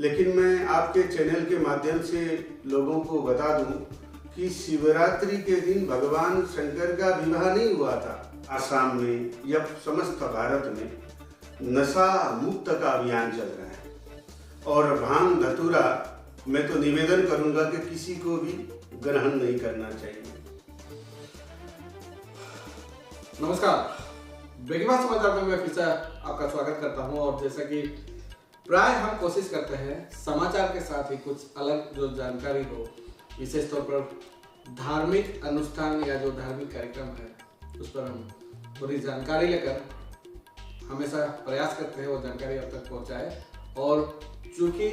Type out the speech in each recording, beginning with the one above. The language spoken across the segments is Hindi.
लेकिन मैं आपके चैनल के माध्यम से लोगों को बता दूं कि शिवरात्रि के दिन भगवान शंकर का विवाह नहीं हुआ था। आसाम में या समस्त भारत में नशा मुक्त का अभियान चल रहा है और भांग धतूरा मैं तो निवेदन करूंगा कि किसी को भी ग्रहण नहीं करना चाहिए। नमस्कार, ब्रेकिंग समाचार में मैं फिर से आपका स्वागत करता हूं। और जैसा कि प्राय हम कोशिश करते हैं समाचार के साथ ही कुछ अलग जो जानकारी हो, विशेष तौर पर धार्मिक अनुष्ठान या जो धार्मिक कार्यक्रम है उस पर हम पूरी जानकारी लेकर हमेशा प्रयास करते हैं वो जानकारी अब तक पहुंचाए। और चूंकि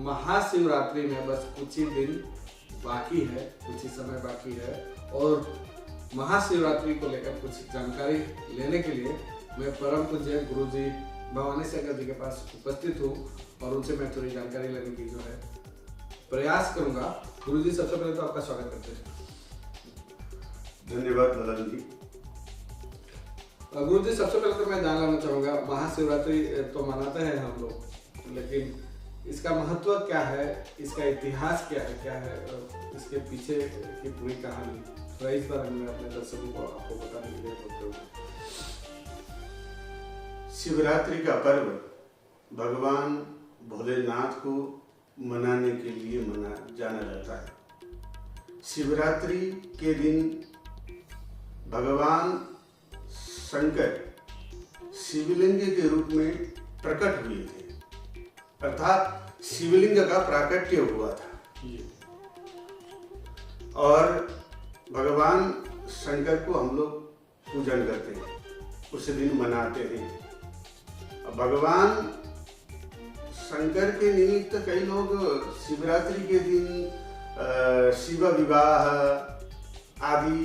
महाशिवरात्रि में बस कुछ ही दिन बाकी है, कुछ ही समय बाकी है और महाशिवरात्रि को लेकर कुछ जानकारी लेने के लिए मैं परम पूज्य गुरुजी भवानी शंकर जी के पास उपस्थित हूँ और उनसे मैं थोड़ी जानकारी लेने की जो है प्रयास करूंगा। गुरुजी, सबसे पहले तो आपका स्वागत करते हैं। धन्यवाद ललन जी। गुरुजी, सबसे पहले तो मैं जान लेना चाहूँगा, महाशिवरात्रि तो मनाते हैं हम लोग, लेकिन इसका महत्व क्या है, इसका इतिहास क्या है इसके पीछे की पूरी कहानी, तो इस बारे में अपने दर्शकों को आपको बताने के लिए बोलते हूँ। शिवरात्रि का पर्व भगवान भोलेनाथ को मनाने के लिए जाना जाता है। शिवरात्रि के दिन भगवान शंकर शिवलिंग के रूप में प्रकट हुए थे, अर्थात शिवलिंग का प्राकट्य हुआ था और भगवान शंकर को हम लोग पूजन करते हैं, उस दिन मनाते हैं। भगवान शंकर के निमित्त कई लोग शिवरात्रि के दिन शिव विवाह आदि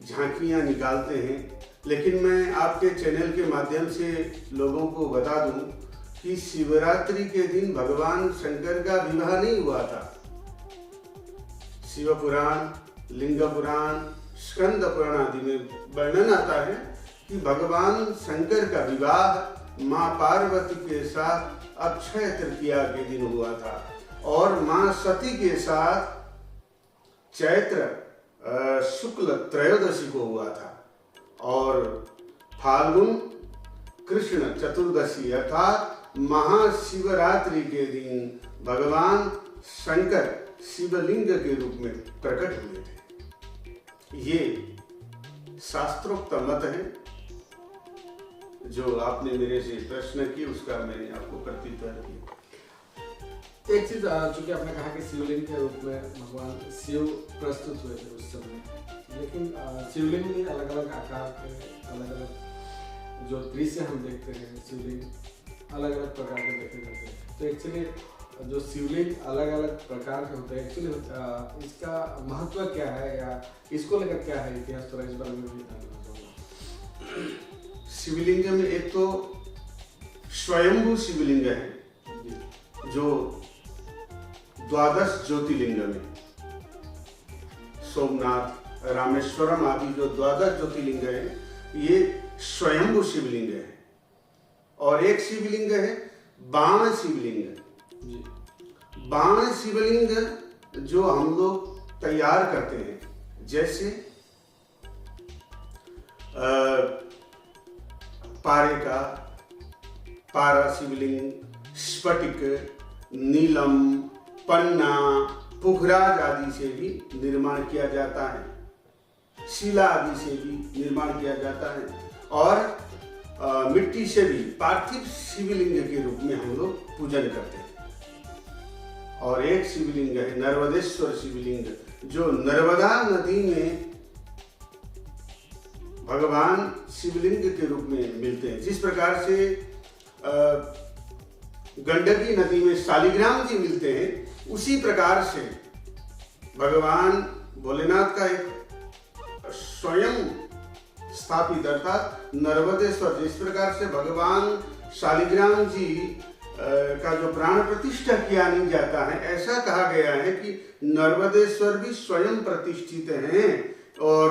झांकियां निकालते हैं, लेकिन मैं आपके चैनल के माध्यम से लोगों को बता दूं कि शिवरात्रि के दिन भगवान शंकर का विवाह नहीं हुआ था। शिव पुराण, लिंग पुराण, स्कंद पुराण आदि में वर्णन आता है कि भगवान शंकर का विवाह माँ पार्वती के साथ अक्षय तृतीया के दिन हुआ था और माँ सती के साथ चैत्र शुक्ल त्रयोदशी को हुआ था और फाल्गुन कृष्ण चतुर्दशी अर्थात महाशिवरात्रि के दिन भगवान शंकर शिवलिंग के रूप में प्रकट हुए थे। ये शास्त्रोक्त मत है। जो आपने मेरे से प्रश्न किए उसका मैंने आपको प्रत्युत्तर दिया। एक चीज, चूंकि आपने कहा कि शिवलिंग के रूप में भगवान शिव प्रस्तुत हुए थे उस समय, लेकिन शिवलिंग में अलग अलग आकार के, अलग अलग जो दृश्य हम देखते हैं, शिवलिंग अलग अलग प्रकार के देखे जाते हैं। तो एक्चुअली जो शिवलिंग अलग अलग प्रकार के होते हैं, एक्चुअली इसका महत्व क्या है या इसको लेकर क्या है इतिहास, थोड़ा इस बारे में भी जानना चाहूँगा। शिवलिंग में एक तो स्वयंभू शिवलिंग है जो द्वादश ज्योतिर्लिंग में सोमनाथ, रामेश्वरम आदि जो द्वादश ज्योतिर्लिंग है ये स्वयंभू शिवलिंग है। और एक शिवलिंग है बाण शिवलिंग। बाण शिवलिंग जो हम लोग तैयार करते हैं, जैसे पारे का पारा शिवलिंग, स्फटिक, नीलम, पन्ना, पुखराज आदि से भी निर्माण किया जाता है, शिला आदि से भी निर्माण किया जाता है और मिट्टी से भी पार्थिव शिवलिंग के रूप में हम लोग पूजन करते हैं। और एक शिवलिंग है नर्मदेश्वर शिवलिंग, जो नर्मदा नदी में भगवान शिवलिंग के रूप में मिलते हैं। जिस प्रकार से गंडकी नदी में शालिग्राम जी मिलते हैं, उसी प्रकार से भगवान भोलेनाथ का एक स्वयं स्थापित अर्थात नर्मदेश्वर, जिस प्रकार से भगवान शालिग्राम जी का जो प्राण प्रतिष्ठा किया नहीं जाता है, ऐसा कहा गया है कि नर्मदेश्वर भी स्वयं प्रतिष्ठित हैं और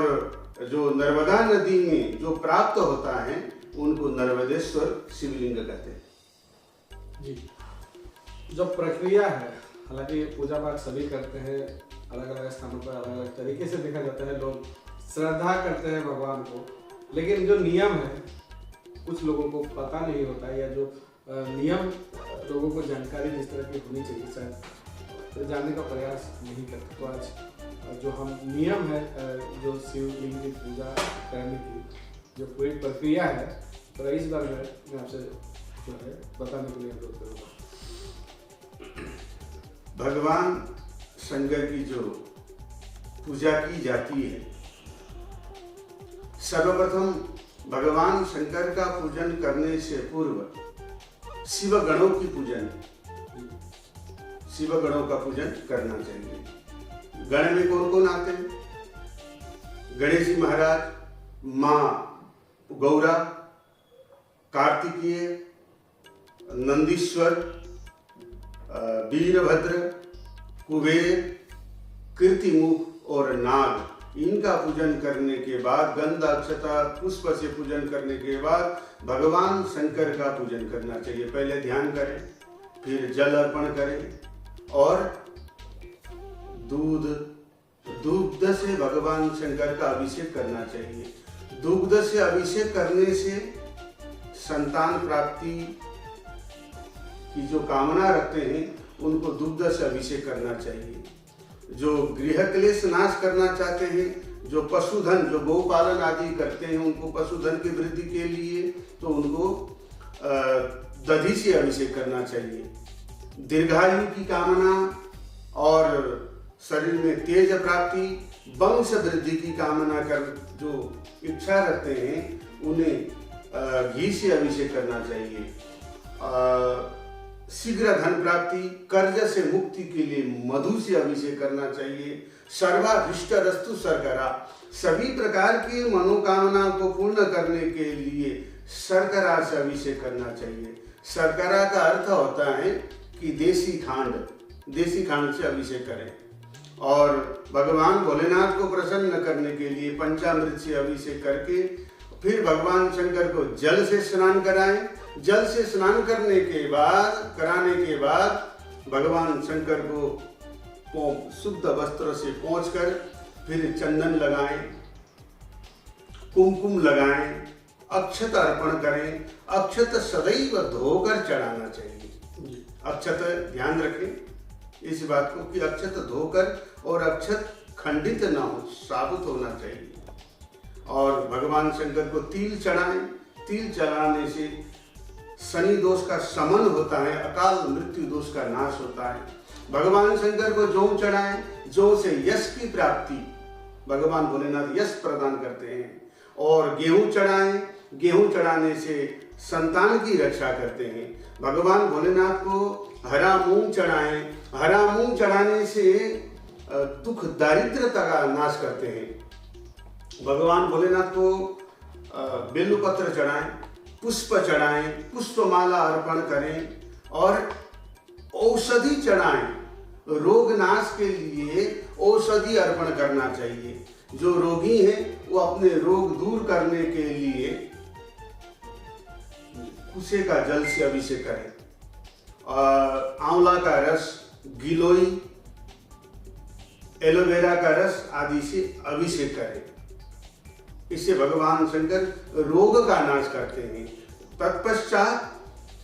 जो नर्मदा नदी में जो प्राप्त होता है उनको नर्मदेश्वर शिवलिंग कहते हैं। जी, जो प्रक्रिया है, हालांकि पूजा पाठ सभी करते हैं, अलग अलग स्थानों पर अलग अलग तरीके से देखा जाता है, लोग श्रद्धा करते हैं भगवान को, लेकिन जो नियम है कुछ लोगों को पता नहीं होता है, या जो नियम लोगों को जानकारी जिस तरह की होनी चाहिए शायद तो जानने का प्रयास नहीं करते। तो आज जो हम नियम है जो शिवलिंग की पूजा करने की जो पूरी प्रक्रिया है, तो इस बारे में मैं आपसे जो है बताने के लिए अनुरोध करूँगा। भगवान शंकर की जो पूजा की जाती है, सर्वप्रथम भगवान शंकर का पूजन करने से पूर्व शिव गणों की पूजन, शिव गणों का पूजन करना चाहिए। गण में कौन कौन आते हैं? गणेश जी महाराज, माँ गौरा, कार्तिकेय, नंदीश्वर, वीरभद्र, कुबेर, कीर्तिमुख और नाग। इनका पूजन करने के बाद, गंध अक्षता पुष्प से पूजन करने के बाद भगवान शंकर का पूजन करना चाहिए। पहले ध्यान करें, फिर जल अर्पण करें और दुग्ध से भगवान शंकर का अभिषेक करना चाहिए। दुग्ध से अभिषेक करने से संतान प्राप्ति की जो कामना रखते हैं उनको दुग्ध से अभिषेक करना चाहिए। जो गृह क्लेश नाश करना चाहते हैं, जो पशुधन, जो गौपालन आदि करते हैं, उनको पशुधन की वृद्धि के लिए तो उनको दधि से अभिषेक करना चाहिए। दीर्घायु की कामना और शरीर में तेज प्राप्ति, वंश वृद्धि की कामना कर जो इच्छा रखते हैं उन्हें घी से अभिषेक करना चाहिए। शीघ्र धन प्राप्ति, कर्ज से मुक्ति के लिए मधु से अभिषेक करना चाहिए। सर्वाभीष्ट रस्तु शर्करा, सभी प्रकार की मनोकामना को पूर्ण करने के लिए शर्करा से अभिषेक करना चाहिए। शर्करा का अर्थ होता है कि देसी खांड से अभिषेक करें। और भगवान भोलेनाथ को प्रसन्न करने के लिए पंचामृत से अभिषेक करके फिर भगवान शंकर को जल से स्नान कराएं। जल से स्नान कराने के बाद भगवान शंकर को शुद्ध वस्त्र से पोंछकर फिर चंदन लगाएं, कुमकुम लगाएं, अक्षत अर्पण करें। अक्षत सदैव धोकर चढ़ाना चाहिए। अक्षत ध्यान रखें इस बात को कि अक्षत धोकर, और अक्षत खंडित ना हो, साबुत होना चाहिए। और भगवान शंकर को तिल चढ़ाएं। तिल चढ़ाने से शनि दोष का शमन होता है, अकाल मृत्यु दोष का नाश होता है। भगवान शंकर को जौ चढ़ाएं। जौ से यश की प्राप्ति, भगवान भोलेनाथ यश प्रदान करते हैं। और गेहूं चढ़ाएं। गेहूं चढ़ाने से संतान की रक्षा करते हैं। भगवान भोलेनाथ को हरा मूंग चढ़ाएं। हरा मूंग चढ़ाने से दुख दारिद्रता का नाश करते हैं। भगवान भोलेनाथ को बेलपत्र चढ़ाएं, पुष्प चढ़ाएं, पुष्पमाला अर्पण करें और औषधि चढ़ाएं। रोग नाश के लिए औषधि अर्पण करना चाहिए। जो रोगी हैं वो अपने रोग दूर करने के लिए कुसे का जल से अभिषेक करें। आंवला का रस, गिलोई, एलोवेरा का रस आदि से अभिषेक करें। इससे भगवान शंकर रोग का नाश करते हैं। तत्पश्चात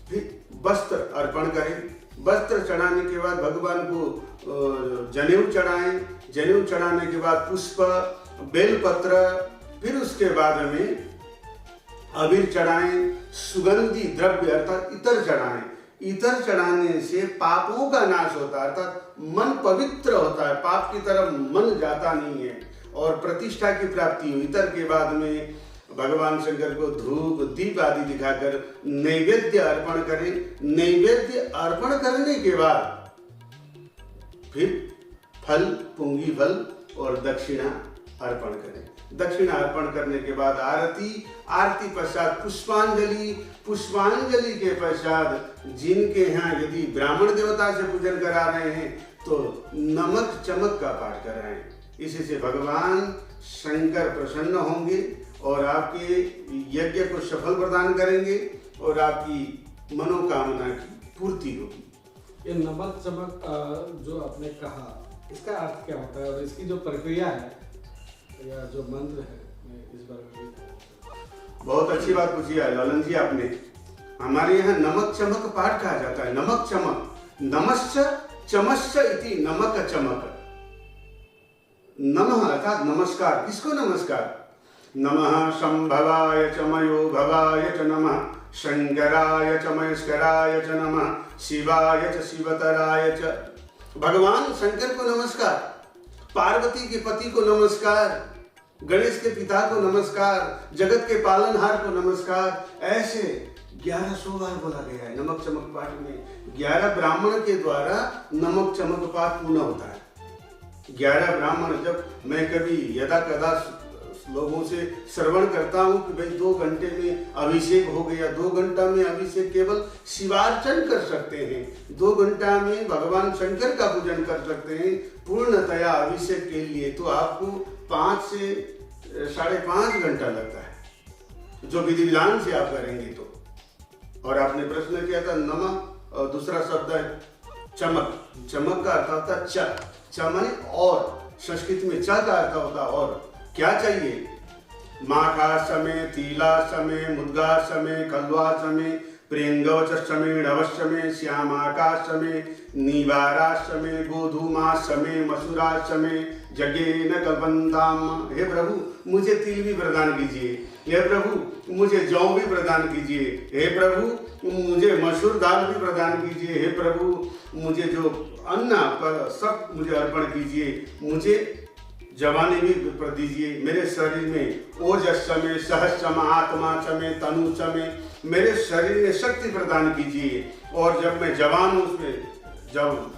फिर वस्त्र अर्पण करें। वस्त्र चढ़ाने के बाद भगवान को जनेऊ चढ़ाएं। जनेऊ चढ़ाने के बाद पुष्प, बेलपत्र, फिर उसके बाद में अबीर चढ़ाएं। सुगंधी द्रव्य अर्थात इतर चढ़ाएं। इतर चढ़ाने से पापों का नाश होता है, अर्थात मन पवित्र होता है, पाप की तरफ मन जाता नहीं है और प्रतिष्ठा की प्राप्ति हुई। इतर के बाद में भगवान शंकर को धूप दीप आदि दिखाकर नैवेद्य अर्पण करें। नैवेद्य अर्पण करने के बाद फिर फल, पुंगी फल और दक्षिणा अर्पण करें। दक्षिणा अर्पण करने के बाद आरती, आरती पश्चात पुष्पांजलि, पुष्पांजलि के पश्चात जिनके यहाँ यदि ब्राह्मण देवता से पूजन करा रहे हैं तो नमक चमक का पाठ कराएं। इसी से भगवान शंकर प्रसन्न होंगे और आपके यज्ञ को सफल प्रदान करेंगे और आपकी मनोकामना की पूर्ति होगी। ये नमक चमक जो आपने कहा, इसका अर्थ क्या होता है और इसकी जो प्रक्रिया है या जो मंत्र है, मैं इस बारे में भी। बहुत अच्छी बात पूछी है ललन जी आपने। हमारे यहाँ नमक चमक पाठ कहा जाता है। नमक चमक, नमश्च चमश्च इति नमक चमक। नमः अर्थात नमस्कार। किसको नमस्कार? नमः शंभवाय च मयो भवाय च नमः, शंकराय च महेश्वराय च नमः, शिवाय च शिवतराय च। भगवान शंकर को नमस्कार, पार्वती के पति को नमस्कार, गणेश के पिता को नमस्कार, जगत के पालनहार को नमस्कार। ऐसे 1100 बार बोला गया है नमक चमक पाठ में। 11 ब्राह्मण के द्वारा नमक चमक पाठ पूर्ण होता है। 11 ब्राह्मण, जब मैं कभी यदा कदा लोगों से श्रवण करता हूँ कि भाई 2 घंटे में अभिषेक हो गया, 2 घंटा में अभिषेक केवल शिवार्चन कर सकते हैं, 2 घंटा में भगवान शंकर का पूजन कर सकते हैं पूर्णतया अभिषेक के लिए, तो आपको 5 से 5.5 घंटा लगता है जो विधि विधान से आप करेंगे तो। और आपने प्रश्न किया था नमः और दूसरा शब्द है चमक। चमक का अर्थ होता है च माने और, संस्कृत में च का अर्थ होता है और। क्या चाहिए? माघासमे, तिलासमे, मुद्गासमे, कल्वासमे, प्रेंगवचमे, नवशमे, श्यामाकाशमे, निवारासमे, गोधूमासमे, मसूरासमे, जगेन कल्पन्ताम। हे प्रभु मुझे तिल भी प्रदान कीजिए, हे प्रभु मुझे जौ भी प्रदान कीजिए, हे प्रभु मुझे मसूर दाल भी प्रदान कीजिए, हे प्रभु मुझे जो अन्न पर सब मुझे अर्पण कीजिए, मुझे जवानी भी कर दीजिए, मेरे शरीर में ओजस में, सहस्म आत्मा में, तनु में, मेरे शरीर में शक्ति प्रदान कीजिए। और जब मैं जवान हूँ उसमें, जब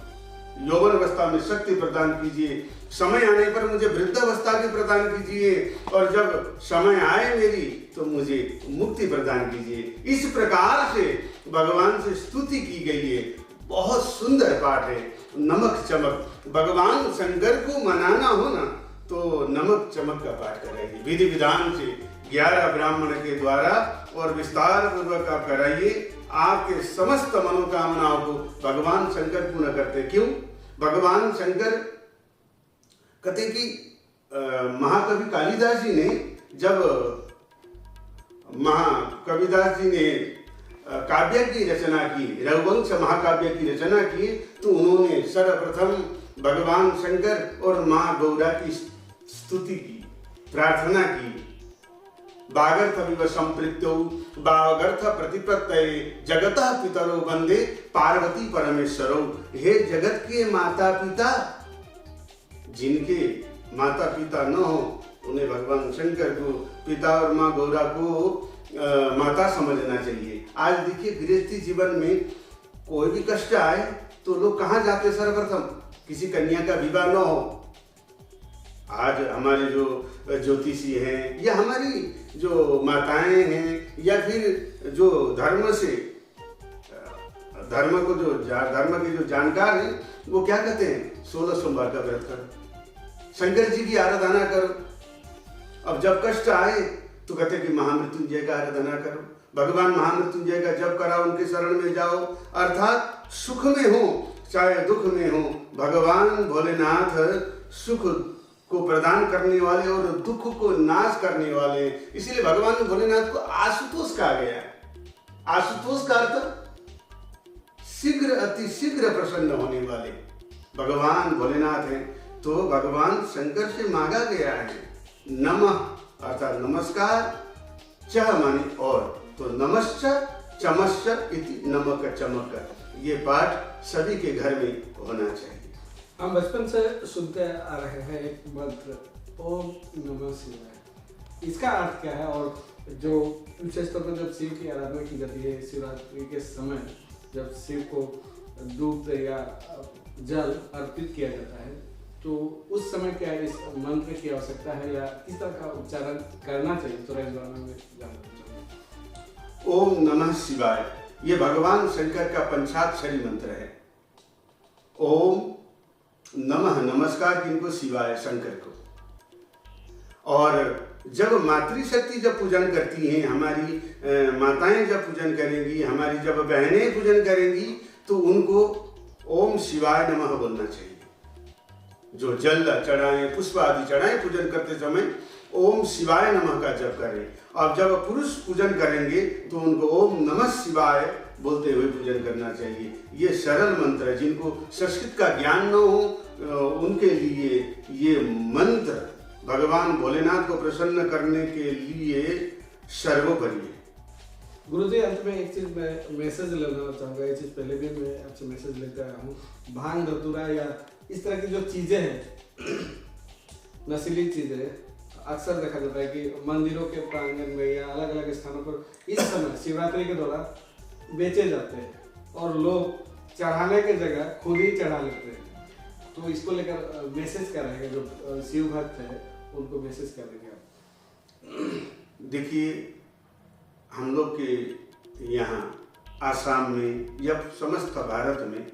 यौवन अवस्था में शक्ति प्रदान कीजिए, समय आने पर मुझे वृद्ध अवस्था भी प्रदान कीजिए, और जब समय आए मेरी तो मुझे मुक्ति प्रदान कीजिए। इस प्रकार से भगवान से स्तुति की गई है। बहुत सुंदर पाठ है नमक चमक। भगवान शंकर को मनाना हो ना तो नमक चमक का पाठ कराइए विधि विधान से 11 ब्राह्मण के द्वारा, और विस्तार पूर्वक आप कराइए। आपके समस्त मनोकामनाओं को भगवान शंकर पूर्ण करते। क्यों? भगवान शंकर कहते कि महाकवि कालिदास जी ने, जब महाकविदास जी ने काव्य की रचना की, रघुवंश महाकाव्य की रचना की, तो उन्होंने सर्वप्रथम भगवान शंकर और माँ गौरा की स्तुति की, प्रार्थना की। बागर्थ विव संपृक्तौ बागर्थ प्रतिपत्तये जगतः पितरो वंदे पार्वती परमेश्वरौ। हे जगत के माता पिता, जिनके माता पिता न हो उन्हें भगवान शंकर को पिता और माँ गौरा को माता समझना चाहिए। आज देखिए गृहस्थी जीवन में कोई भी कष्ट आए तो लोग कहाँ जाते? सर्वप्रथम किसी कन्या का विवाह न हो। आज हमारे जो ज्योतिषी हैं या हमारी जो माताएं हैं या फिर जो धर्म के जो जानकार हैं, वो क्या कहते हैं? 16 सोमवार का व्रत करो, शंकर जी की आराधना करो। अब जब कष्ट आए तो कहते कि महामृत्युंजय का आराधना करो, भगवान महामृत्युंजय का जप कराओ, उनके शरण में जाओ। अर्थात सुख में हो चाहे दुख में हो, भगवान भोलेनाथ सुख को प्रदान करने वाले और दुख को नाश करने वाले। इसीलिए भगवान भोलेनाथ को आशुतोष कहा गया है। आशुतोष का अर्थ शीघ्र, अति शीघ्र प्रसन्न होने वाले भगवान भोलेनाथ हैं। तो भगवान शंकर से मांगा गया है नमः अर्थात नमस्कार, च माने और, तो नमश्च चमश्च इति नमक चमक। ये पाठ सभी के घर में होना चाहिए। हम बचपन से सुनते आ रहे हैं एक मंत्र, ओम नमः शिवाय। इसका अर्थ क्या है? और जो विशेष तौर पर जब शिव की आराधना की जाती है शिवरात्रि के समय, जब शिव को दूध या जल अर्पित किया जाता है, तो उस समय क्या इस मंत्र की आवश्यकता है या किस तरह का उच्चारण करना चाहिए? थोड़ा इस बारे में जानना चाहिए। ओम नमः शिवाय ये भगवान शंकर का पंचाक्षरी मंत्र है। ओम नमः नमस्कार किनको? शिवाय शंकर को। और जब मातृशक्ति जब पूजन करती हैं, हमारी माताएं जब पूजन करेंगी, हमारी जब बहनें पूजन करेंगी, तो उनको ओम शिवाय नमः बोलना चाहिए। जो जल चढ़ाएं, पुष्प आदि चढ़ाएं, पूजन करते समय ओम शिवाय नमः का जप करें। और जब पुरुष पूजन करेंगे तो उनको ओम नमः शिवाय बोलते हुए पूजन करना चाहिए। ये सरल मंत्र है। जिनको संस्कृत का ज्ञान न हो उनके लिए ये मंत्र भगवान भोलेनाथ को प्रसन्न करने के लिए सर्वोपरि है। गुरुजी, अंत में एक चीज मैं मैसेज लेना चाहूँगा। ये चीज पहले भी मैं आपसे मैसेज लेते आया हूँ। भांग धतूरा या इस तरह की जो चीजें हैं, नशीली चीजें, अक्सर देखा जाता है कि मंदिरों के प्रांगण में या अलग अलग स्थानों पर इस समय शिवरात्रि के दौरान बेचे जाते हैं और लोग चढ़ाने की जगह खुद ही चढ़ा लेते हैं। तो इसको लेकर मैसेज क्या रहेगा? जो शिव भक्त है उनको मैसेज क्या देंगे आप? देखिए, हम लोग के यहाँ आसाम में या समस्त भारत में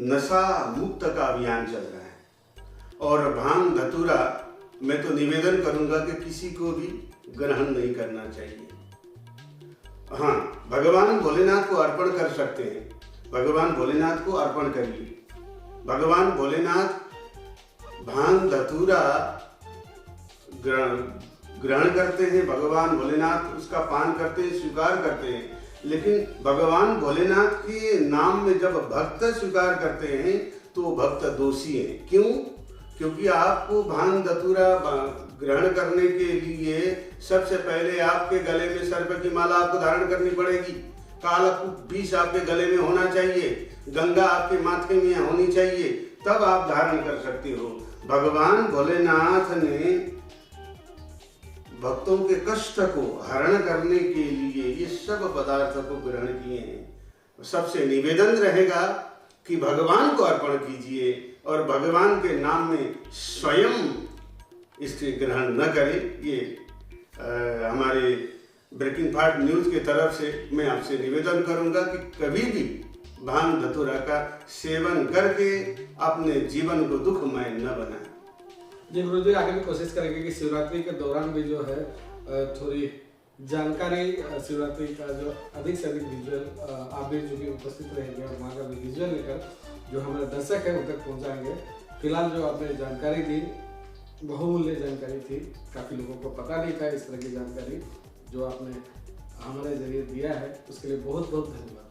नशा मुक्त का अभियान चल रहा है और भांग धतूरा मैं तो निवेदन करूंगा कि किसी को भी ग्रहण नहीं करना चाहिए। हाँ, भगवान भोलेनाथ को अर्पण कर सकते हैं। भगवान भोलेनाथ को अर्पण करिए। भगवान भोलेनाथ भांग धतूरा ग्रहण करते हैं। भगवान भोलेनाथ उसका पान करते हैं, स्वीकार करते हैं। लेकिन भगवान भोलेनाथ के नाम में जब भक्त स्वीकार करते हैं तो भक्त दोषी हैं। क्यों? क्योंकि आपको भांग धतूरा ग्रहण करने के लिए सबसे पहले आपके गले में सर्प की माला आपको धारण करनी पड़ेगी। काला विष आपके गले में होना चाहिए। गंगा आपके माथे में होनी चाहिए, तब आप धारण कर सकते हो। भगवान भोलेनाथ ने भक्तों के कष्ट को हरण करने के लिए ये सब पदार्थों को ग्रहण किए हैं। सबसे निवेदन रहेगा कि भगवान को अर्पण कीजिए और भगवान के नाम में स्वयं इसके ग्रहण न करें। ये हमारे ब्रेकिंग फास्ट न्यूज की तरफ से मैं आपसे निवेदन करूंगा कि कभी भी भांग धतूरा का सेवन करके अपने जीवन को दुखमय न बनाएं। जी गुरुजी, आगे भी कोशिश करेंगे कि शिवरात्रि के दौरान भी जो है थोड़ी जानकारी शिवरात्रि का जो अधिक से अधिक विजुअल आप भी जो कि उपस्थित रहेंगे और वहाँ का भी विजुअल लेकर जो हमारे दर्शक है उन तक पहुँचाएंगे। फिलहाल जो आपने जानकारी दी, बहुमूल्य जानकारी थी। काफ़ी लोगों को पता नहीं था इस तरह की जानकारी जो आपने हमारे जरिए दिया है, उसके लिए बहुत बहुत धन्यवाद।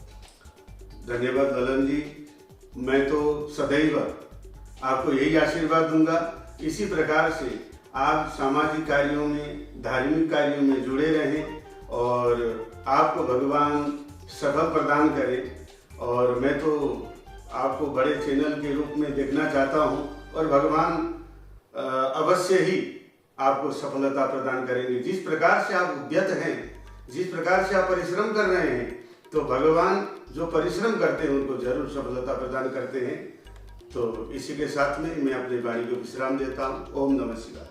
धन्यवाद ललन जी। मैं तो सदैव आपको यही आशीर्वाद दूंगा, इसी प्रकार से आप सामाजिक कार्यों में, धार्मिक कार्यों में जुड़े रहें और आपको भगवान सफल प्रदान करें। और मैं तो आपको बड़े चैनल के रूप में देखना चाहता हूं और भगवान अवश्य ही आपको सफलता प्रदान करेंगे। जिस प्रकार से आप उद्यत हैं, जिस प्रकार से आप परिश्रम कर रहे हैं, तो भगवान जो परिश्रम करते हैं उनको जरूर सफलता प्रदान करते हैं। तो इसी के साथ में मैं अपनी वाणी को विश्राम देता हूँ। ओम नमः शिवाय।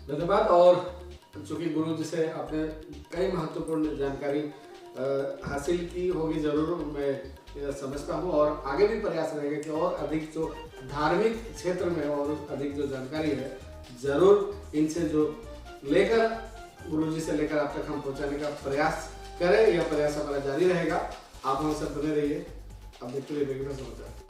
धन्यवाद। और चूंकि गुरु जी से आपने कई महत्वपूर्ण जानकारी हासिल की होगी जरूर, मैं समझता हूँ। और आगे भी प्रयास रहेगा कि और अधिक जो धार्मिक क्षेत्र में और अधिक जो जानकारी है जरूर इनसे जो लेकर गुरु जी से लेकर आप तक हम पहुँचाने का प्रयास करें। यह प्रयास हमारा जारी रहेगा। आप हमसे बने रहिए। अब देखते रहिए बेगम समाचार।